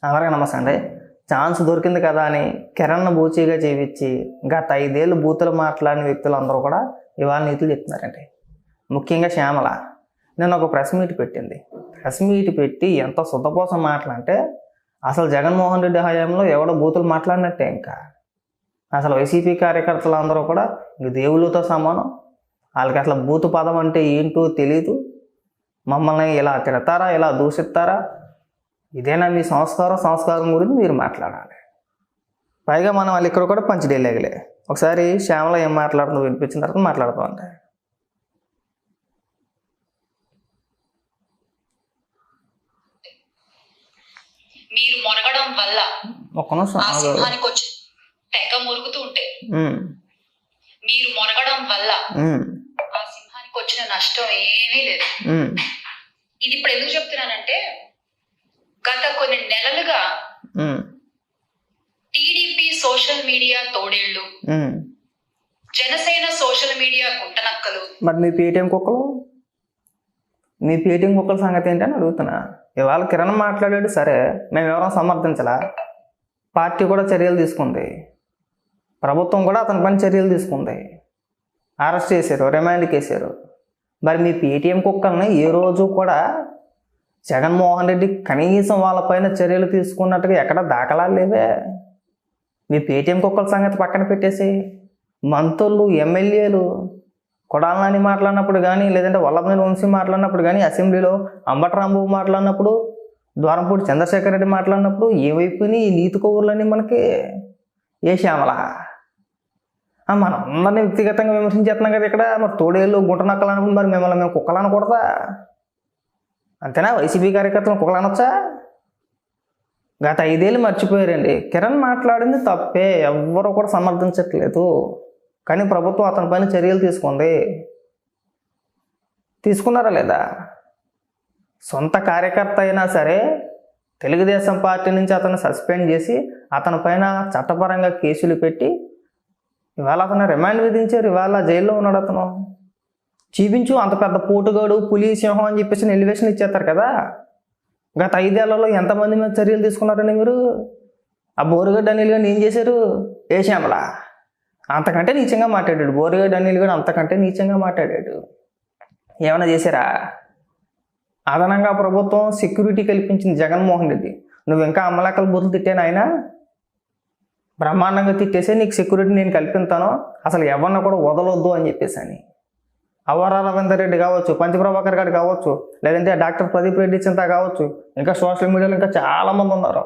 అందరికీ నమస్తే అండి. ఛాన్స్ దొరికింది కదా అని కిరణ్ను బూచీగా చేయించి గత 5 ఏళ్ళు బూతులు మాట్లాడిన వ్యక్తులందరూ కూడా ఇవాళ నీతులు చెప్తున్నారండి. ముఖ్యంగా శ్యామల నేను ఒక ప్రెస్ మీట్ పెట్టింది. ప్రెస్ మీట్ పెట్టి ఎంత శుద్ధపోసం మాటలంటే అసలు జగన్మోహన్ రెడ్డి హయాంలో ఎవడో బూతులు మాట్లాడినట్టే. ఇంకా అసలు వైసీపీ కార్యకర్తలు అందరూ కూడా ఇంక దేవుళ్ళతో సమానం. వాళ్ళకి అసలు బూతు పదం అంటే ఏంటో తెలీదు. మమ్మల్ని ఇలా తిడతారా, ఇలా దూషిస్తారా, ఇదేనా మీ సంస్కారం గురించి మీరు మాట్లాడాలి. పైగా మనం వాళ్ళు ఇక్కడ కూడా పంచడేలేగలే. ఒకసారి శ్యామల ఏం మాట్లాడుతుందో వినిపించిన తర్వాత మాట్లాడుతూ అంటే మీరు మొరగడం వల్ల ఒక్క నిమిషం సింహానికి వచ్చి తెగ మురుగుతూ ఉంటే మీరు మొరగడం వల్ల ఆ సింహానికి వచ్చిన నష్టం ఏమీ లేదు. ఇది ఇప్పుడు ఎందుకు చెప్తున్నానంటే గత కొన్ని నెలలుగా టీడీపీ సోషల్ మీడియా తోడేళ్లు, జనసేన సోషల్ మీడియా గుంటనక్కలు, మరి మీ పేటీఎం కుక్కల సంగతి ఏంటని అడుగుతున్నా. ఇవాళ కిరణ్ మాట్లాడాడు, సరే మేము ఎవరైనా సమర్థించలా. పార్టీ కూడా చర్యలు తీసుకుంది, ప్రభుత్వం కూడా అతని పని చర్యలు తీసుకుంది. అరెస్ట్ చేశారు, రిమాండ్కి వేసారు. మరి మీ పేటీఎం కుక్కల్ని ఏ రోజు కూడా జగన్మోహన్ రెడ్డి కనీసం వాళ్ళపైన చర్యలు తీసుకున్నట్టుగా ఎక్కడ దాఖలాలు లేవే. మీ పేటీఎం కుక్కల సంగతి పక్కన పెట్టేసి మంత్రులు, ఎమ్మెల్యేలు కొడాలి నాని మాట్లాడినప్పుడు కానీ, లేదంటే వల్లభనేని వంశీ మాట్లాడినప్పుడు కానీ, అసెంబ్లీలో అంబటి రాంబాబు మాట్లాడినప్పుడు, ద్వారంపూడి చంద్రశేఖర్ రెడ్డి మాట్లాడినప్పుడు ఏమైపోయినాయి ఈ నీతి కౌరులన్నీ మనకి? ఏ శ్యామల మనం అందరినీ వ్యక్తిగతంగా విమర్శించేస్తున్నాం కదా ఇక్కడ. మరి తోడేళ్ళు గుంట నక్కలు అనుకుని మరి మిమ్మల్ని మేము కుక్కలు అనకూడదా? అంతేనా? వైసీపీ కార్యకర్తలు కుక్కలు అనొచ్చా? గత 5 ఏళ్ళు మర్చిపోయారండి. కిరణ్ మాట్లాడింది తప్పే, ఎవ్వరూ కూడా సమర్థించట్లేదు. కానీ ప్రభుత్వం అతని పైన చర్యలు తీసుకుంది. తీసుకున్నారా లేదా? సొంత కార్యకర్త అయినా సరే తెలుగుదేశం పార్టీ నుంచి అతను సస్పెండ్ చేసి అతని పైన చట్టపరంగా కేసులు పెట్టి ఇవాళ అతను రిమాండ్ విధించారు. ఇవాళ జైల్లో ఉన్నాడు అతను. చూపించు అంత పెద్ద పోటుగాడు, పులి, సింహం అని చెప్పేసి ఎలివేషన్ ఇచ్చేస్తారు కదా. గత 5 ఏళ్లలో ఎంతమంది మీద చర్యలు తీసుకున్నారండి మీరు? ఆ బోరుగడ్డ అనిల్ గారిని ఏం చేశారు? ఏ శ్యామల అంతకంటే నీచంగా మాట్లాడాడు. బోరుగడ్డ అనిల్ గారు అంతకంటే నీచంగా మాట్లాడాడు. ఏమైనా చేశారా? అదనంగా ప్రభుత్వం సెక్యూరిటీ కల్పించింది జగన్మోహన్ రెడ్డి. నువ్వు ఇంకా అమ్మలక్కల బూతులు తిట్టాను ఆయన బ్రహ్మాండంగా తిట్టేసే నీకు సెక్యూరిటీ నేను కల్పిస్తాను, అసలు ఎవరిని కూడా వదలొద్దు అని చెప్పేసి అని. అవరా రవీందర్ రెడ్డి కావచ్చు, పంచప్రభాకర్ గారు కావచ్చు, లేదంటే డాక్టర్ ప్రదీప్ రెడ్డి చింత కావచ్చు, ఇంకా సోషల్ మీడియాలో ఇంకా చాలామంది ఉన్నారు.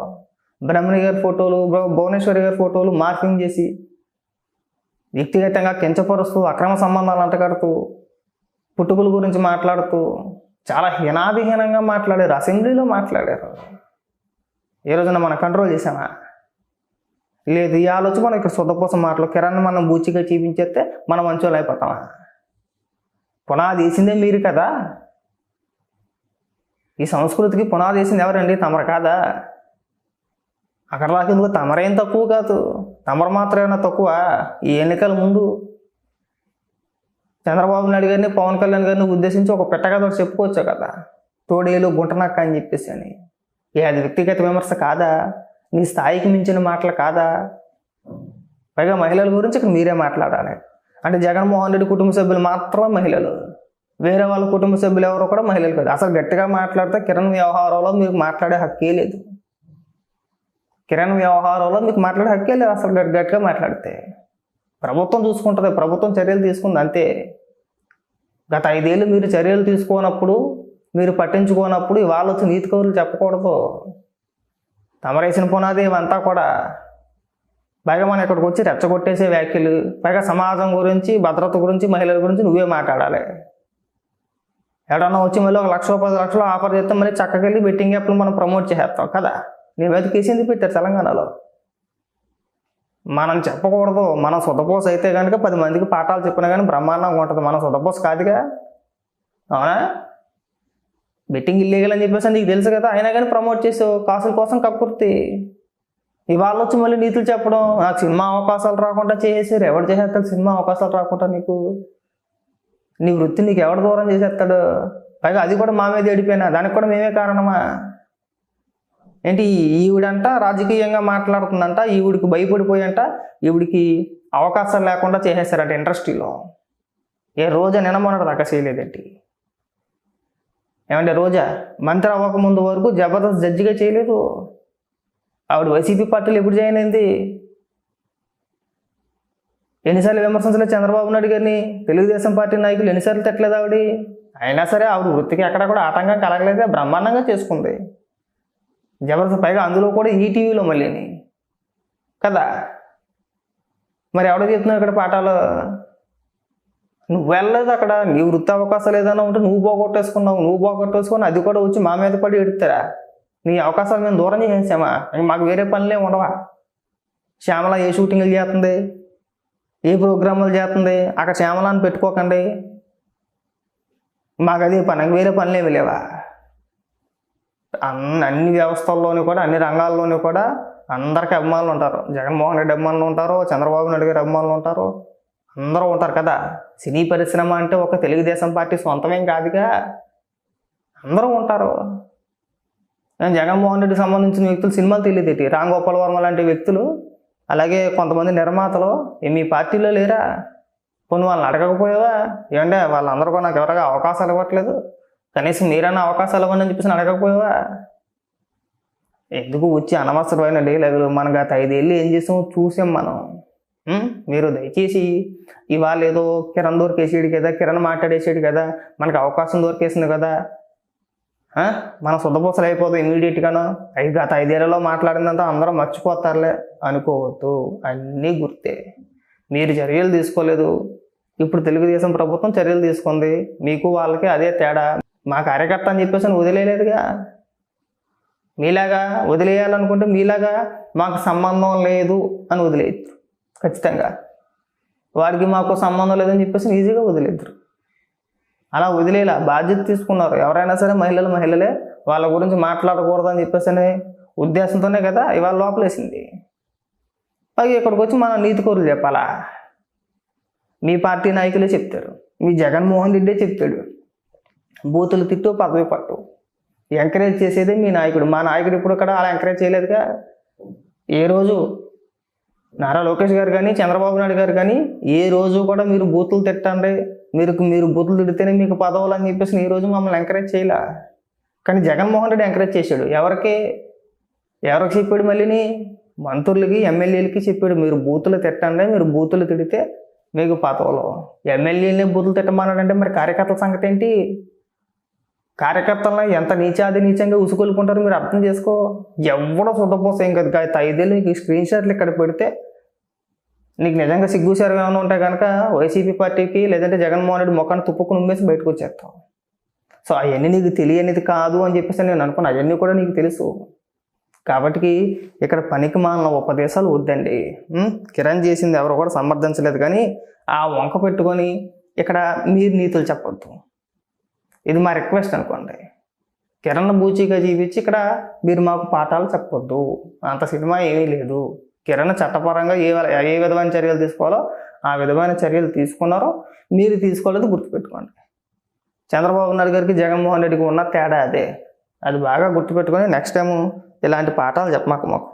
బ్రహ్మణి గారి ఫోటోలు, భువనేశ్వరి గారి ఫోటోలు మార్పింగ్ చేసి వ్యక్తిగతంగా కించపరుస్తూ, అక్రమ సంబంధాలు అంటగడుతూ, పుట్టుకల గురించి మాట్లాడుతూ చాలా హీనాభిహీనంగా మాట్లాడారు. అసెంబ్లీలో మాట్లాడారు. ఏ రోజున మనం కంట్రోల్ చేసామా? లేదు. ఈ ఆలోచన మనం ఇక్కడ శుద్ధపోసం మాటలు కిరణ్ మనం బూచిగా చూపించేస్తే మనం మంచోళ్ళు అయిపోతామా? పునాది వేసిందే మీరు కదా. ఈ సంస్కృతికి పునాది వేసింది ఎవరండి? తమరు కాదా? అక్కడ రాకేందుకు తమరేం తక్కువ కాదు, తమరు మాత్రమేనా తక్కువ? ఈ ఎన్నికల ముందు చంద్రబాబు నాయుడు గారిని, పవన్ కళ్యాణ్ గారిని ఉద్దేశించి ఒక పెట్టగా చెప్పుకోవచ్చు కదా, తోడేలు గుంటనక్క అని చెప్పేసి అని. అది వ్యక్తిగత విమర్శ కాదా? నీ స్థాయికి మించిన మాటలు కాదా? పైగా మహిళల గురించి ఇక్కడ మీరే మాట్లాడాలి. అంటే జగన్మోహన్ రెడ్డి కుటుంబ సభ్యులు మాత్రమే మహిళలు, వేరే వాళ్ళ కుటుంబ సభ్యులు ఎవరో కూడా మహిళలు కాదు. అసలు గట్టిగా మాట్లాడితే కిరణ్ వ్యవహారంలో మీకు మాట్లాడే హక్కే లేదు. కిరణ్ వ్యవహారంలో మీకు మాట్లాడే హక్కే లేదు అసలు. గట్టిగా మాట్లాడితే ప్రభుత్వం చూసుకుంటుంది, ప్రభుత్వం చర్యలు తీసుకుంది అంతే. గత 5 ఏళ్ళు మీరు చర్యలు తీసుకోనప్పుడు, మీరు పట్టించుకోనప్పుడు ఇవాళ వచ్చి నీతి కౌరులు చెప్పకూడదు. తమరేసిన పునాది ఇవంతా కూడా. పైగా మనం ఇక్కడికి వచ్చి రెచ్చగొట్టేసే వ్యాఖ్యలు, పైగా సమాజం గురించి, భద్రత గురించి, మహిళల గురించి నువ్వే మాట్లాడాలి. ఎవడన్నా వచ్చి మళ్ళీ 1 లక్ష 10 లక్షలు ఆఫర్ చేస్తే మళ్ళీ చక్కగా వెళ్ళి బెట్టింగ్ యాప్లు మనం ప్రమోట్ చేస్తాం కదా. నీ మీద కేసు ఎందుకు పెట్టారు తెలంగాణలో? మనం చెప్పకూడదు. మనం శుద్ధపోస అయితే కనుక 10 మందికి పాఠాలు చెప్పినా కానీ బ్రహ్మాండంగా ఉంటుంది. మనం శుద్ధపోస కాదుగా, అవునా? బెట్టింగ్ ఇల్లీగల్ అని చెప్పేసి నీకు తెలుసు కదా, అయినా కానీ ప్రమోట్ చేసావు కాసుల కోసం కక్కుర్తి. ఇవాళ వచ్చి మళ్ళీ నీతులు చెప్పడం, నాకు సినిమా అవకాశాలు రాకుండా చేసేసారు. ఎవడు చేసేస్తాడు సినిమా అవకాశాలు రాకుండా? నీకు నీ వృత్తి నీకు ఎవడు దూరం చేసేస్తాడు? పైగా అది కూడా మా మీద ఏడిపోయినా దానికి కూడా మేమే కారణమా? ఏంటి ఈవిడంట రాజకీయంగా మాట్లాడుతుందంట, ఈవిడికి భయపడిపోయంట ఈవిడికి అవకాశాలు లేకుండా చేసేస్తారంట ఇండస్ట్రీలో. ఏ రోజా నినమొన్నటి దాకా చేయలేదేంటి? ఏమంటే రోజా మంత్రి అవ్వకముందు వరకు జబర్దస్త్ జడ్జిగా చేయలేదు. ఆవిడ వైసీపీ పార్టీలో ఎప్పుడు జాయిన్ అయింది? ఎన్నిసార్లు విమర్శించలేదు చంద్రబాబు నాయుడు గారిని? తెలుగుదేశం పార్టీ నాయకులు ఎన్నిసార్లు తిట్టలేదు ఆవిడ? అయినా సరే ఆవిడ వృత్తికి ఎక్కడ కూడా ఆటంకం కలగలేదే, బ్రహ్మాండంగా చేసుకుంది జబర్దస్త్. పైగా అందులో కూడా ఈటీవీలో మళ్ళీని కదా. మరి ఎవడో చెప్తున్నావు ఇక్కడ పాఠాలు? నువ్వు వెళ్ళలేదు అక్కడ, నీ వృత్తి అవకాశాలు ఏదైనా ఉంటే నువ్వు పోగొట్టేసుకున్నావు. నువ్వు పోగొట్టేసుకుని అది కూడా వచ్చి మా మీద పడి ఎడుతారా? నీ అవకాశాలు మేము దూరం చేసేసామా? మాకు వేరే పనులే ఉండవా? శ్యామల ఏ షూటింగ్లు చేస్తుంది, ఏ ప్రోగ్రాములు చేస్తుంది? అక్కడ శ్యామలాన్ని పెట్టుకోకండి, మాకు అదే పని, వేరే పనులు ఏమి లేవా? అన్ని వ్యవస్థల్లోనూ కూడా, అన్ని రంగాల్లోనూ కూడా అందరికీ అభిమానులు ఉంటారు. జగన్మోహన్ రెడ్డి అభిమానులు ఉంటారు, చంద్రబాబు నాయుడు గారి అభిమానులు ఉంటారు, అందరూ ఉంటారు కదా. సినీ పరిశ్రమ అంటే ఒక తెలుగుదేశం పార్టీ సొంతమేం కాదుగా, అందరూ ఉంటారు. జగన్మోహన్ రెడ్డికి సంబంధించిన వ్యక్తులు సినిమాలు తెలియదేటి, రామ్ గోపాల్ వర్మ లాంటి వ్యక్తులు, అలాగే కొంతమంది నిర్మాతలు మీ పార్టీలో లేరా? కొన్ని వాళ్ళని అడగకపోయావా? ఏమంటే వాళ్ళందరూ కూడా నాకు ఎవరైనా అవకాశాలు ఇవ్వట్లేదు, కనీసం మీరైనా అవకాశాలు ఇవ్వండి అని చెప్పేసి అడగకపోయావా? ఎందుకు వచ్చి అనవసరమైన డైలాగులు? మనకు గత 5 ఏళ్ళు ఏం చేసామో చూసాం మనం. మీరు దయచేసి ఇవాళ ఏదో కిరణ్ దొరికేసాడు కదా, కిరణ్ మాట్లాడేసాడు కదా, మనకు అవకాశం దొరికేసింది కదా, మనం శుద్ధపూసలు అయిపోతాం ఇమీడియట్గాను, గత 5 ఏళ్లలో మాట్లాడిందంతా అందరూ మర్చిపోతారులే అనుకోవద్దు. అన్నీ గుర్తే. మీరు చర్యలు తీసుకోలేదు, ఇప్పుడు తెలుగుదేశం ప్రభుత్వం చర్యలు తీసుకుంది. మీకు వాళ్ళకి అదే తేడా. మా కార్యకర్త అని చెప్పేసి వదిలేయలేదుగా. మీలాగా వదిలేయాలనుకుంటే మీలాగా మాకు సంబంధం లేదు అని వదిలేయద్దు. ఖచ్చితంగా వాడికి మాకు సంబంధం లేదని చెప్పేసి ఈజీగా వదిలేద్దరు. అలా వదిలేలా బాధ్యత తీసుకున్నారు. ఎవరైనా సరే మహిళలే, వాళ్ళ గురించి మాట్లాడకూడదు అని చెప్పేసి అనే ఉద్దేశంతోనే కదా ఇవాళ లోపలేసింది. పైగా ఇక్కడికి వచ్చి మనం నీతికోరులు చెప్పాలా? మీ పార్టీ నాయకులే చెప్తారు, మీ జగన్మోహన్ రెడ్డే చెప్తాడు, బూతులు తిట్టు పదవి పట్టు ఎంకరేజ్ చేసేదే మీ నాయకుడు. మా నాయకుడు ఇప్పుడు ఇక్కడ అలా ఎంకరేజ్ చేయలేదుగా. ఏ రోజు నారా లోకేష్ గారు కానీ చంద్రబాబు నాయుడు గారు కానీ ఏ రోజు కూడా మీరు బూతులు తిట్టండి, మీరు బూతులు తిడితేనే మీకు పదవులు అని చెప్పేసి ఈ రోజు మమ్మల్ని ఎంకరేజ్ చేయలే. కానీ జగన్మోహన్ రెడ్డి ఎంకరేజ్ చేశాడు. ఎవరికి చెప్పాడు? మళ్ళీని మంత్రులకి ఎమ్మెల్యేలకి చెప్పాడు, మీరు బూతులు తిట్టండి, మీరు బూతులు తిడితే మీకు పదవులు. ఎమ్మెల్యేలని బూతులు తిట్టమన్నాడంటే మరి కార్యకర్తల సంగతి ఏంటి? కార్యకర్తలను ఎంత నీచంగా ఉసుకొలుకుంటారో మీరు అర్థం చేసుకో. ఎవడో శుద్ధపోసం కదా. 5 ఏళ్ళు నీకు స్క్రీన్ షాట్లు ఇక్కడ పెడితే నీకు నిజంగా సిగ్గుసారుగా ఏమైనా ఉంటాయి కనుక వైసీపీ పార్టీకి లేదంటే జగన్మోహన్ రెడ్డి మొక్కను తుప్పుకుని ఉమ్మేసి బయటకు వచ్చేస్తావు. సో అవన్నీ నీకు తెలియనిది కాదు అని చెప్పేసి నేను అనుకున్నా. అవన్నీ కూడా నీకు తెలుసు. కాబట్టి ఇక్కడ పనికి మాలిన ఉపదేశాలు వద్దండి. కిరణ్ చేసింది ఎవరు కూడా సమర్థించలేదు, కానీ ఆ వంక పెట్టుకొని ఇక్కడ మీరు నీతులు చెప్పొద్దు. ఇది మా రిక్వెస్ట్ అనుకోండి. కిరణ్ బూచీగా జీవించి ఇక్కడ మీరు మాకు పాఠాలు చెప్పొద్దు. అంత సినిమా ఏమీ లేదు. కిరణ్ చట్టపరంగా ఏ విధమైన చర్యలు తీసుకోవాలో ఆ విధమైన చర్యలు తీసుకున్నారో మీరు తీసుకోలేదు, గుర్తుపెట్టుకోండి. చంద్రబాబు నాయుడు గారికి జగన్మోహన్ రెడ్డికి ఉన్న తేడా అదే. అది బాగా గుర్తుపెట్టుకొని నెక్స్ట్ టైం ఇలాంటి పాఠాలు చెప్పమాకు మాకు.